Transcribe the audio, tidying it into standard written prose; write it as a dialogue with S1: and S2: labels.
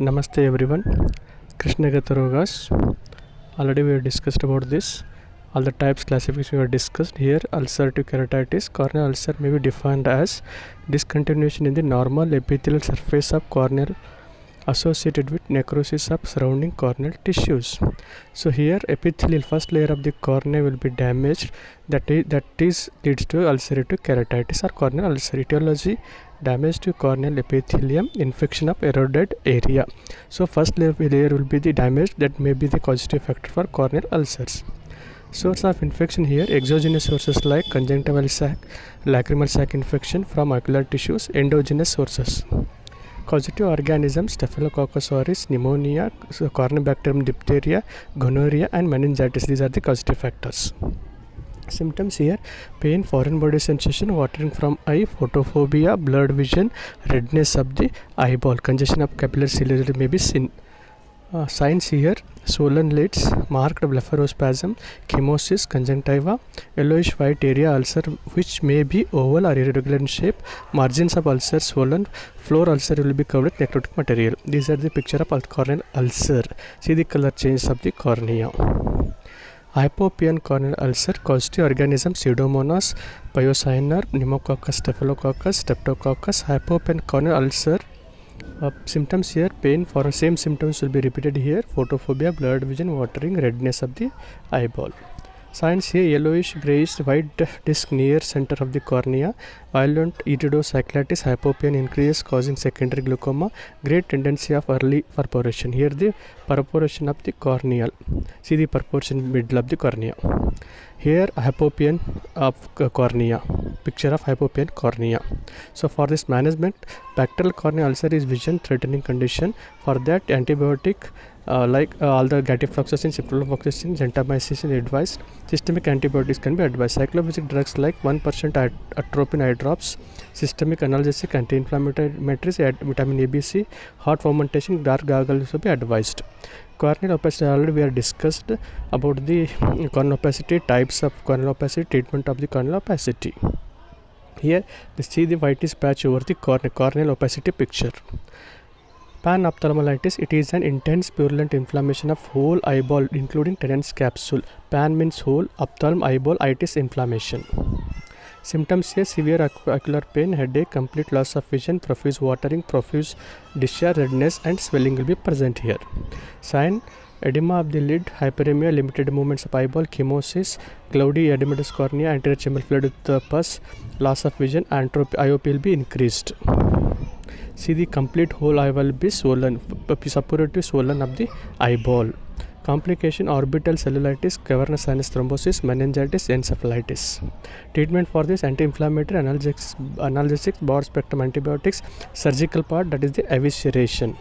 S1: Namaste everyone. Krishnagata Rogas. Already we have discussed about this. All the types classification we have discussed here. Ulcerative keratitis. Corneal ulcer may be defined as discontinuation in the normal epithelial surface of corneal associated with necrosis of surrounding corneal tissues. So here epithelial first layer of the cornea will be damaged. That is leads to ulcerative keratitis or corneal ulcer. Etiology: damage to corneal epithelium, infection of eroded area. So first layer will be the damage that may be the causative factor for corneal ulcers. Source of infection here: exogenous sources like conjunctival sac, lacrimal sac infection from ocular tissues. Endogenous sources: causative organisms: Staphylococcus aureus, pneumonia, Corynebacterium diphtheria, gonorrhea and meningitis. These are the causative factors. Symptoms here: pain, foreign body sensation, watering from eye, photophobia, blurred vision, redness of the eyeball, congestion of capillary ciliary may be seen. Signs here: swollen lids, marked blepharospasm, chemosis, conjunctiva, yellowish white area ulcer which may be oval or irregular in shape, margins of ulcer swollen, floor ulcer will be covered with necrotic material. These are the picture of corneal ulcer. See the color change of the cornea. Hypopian corneal ulcer: causative organism Pseudomonas, Piocyanar, Pneumococcus, Staphylococcus, Streptococcus. Hypopian corneal ulcer. Symptoms here: pain, for same symptoms will be repeated here, photophobia, blurred vision, watering, redness of the eyeball. Signs here: yellowish grayish white disc near center of the cornea, violent iridocyclitis, hypopian increases causing secondary glaucoma, great tendency of early perforation. Here the perforation of the corneal. See the perforation middle of the cornea. Here hypopian of cornea, picture of hypopian cornea. So for this management, pectoral corneal ulcer is vision threatening condition. For that, antibiotic like all the gatifloxacin, ciprofloxacin, gentamicin is advised. Systemic antibiotics can be advised. Cyclovisic drugs like 1% atropine eye drops, systemic analgesic, anti-inflammatories, vitamin A, B, C, hot fermentation, dark goggles will be advised. Corneal opacity: already we have discussed about the corneal opacity, types of corneal opacity, treatment of the corneal opacity. Here we see the whitish patch over the corneal opacity picture. Panophthalmitis: it is an intense purulent inflammation of whole eyeball including Tennant's capsule. Pan means whole, ophthalm eyeball, itis inflammation. Symptoms here: severe ocular pain, headache, complete loss of vision, profuse watering, profuse discharge, redness and swelling will be present here. Sign: edema of the lid, hyperemia, limited movements of eyeball, chemosis, cloudy edematous cornea, anterior chamber filled with pus, loss of vision, IOP will be increased. See the complete whole eye will be swollen, suppurative swollen of the eyeball. Complication: orbital cellulitis, cavernous sinus thrombosis, meningitis, encephalitis. Treatment for this: anti-inflammatory, analgesics, broad spectrum antibiotics, surgical part, that is the evisceration.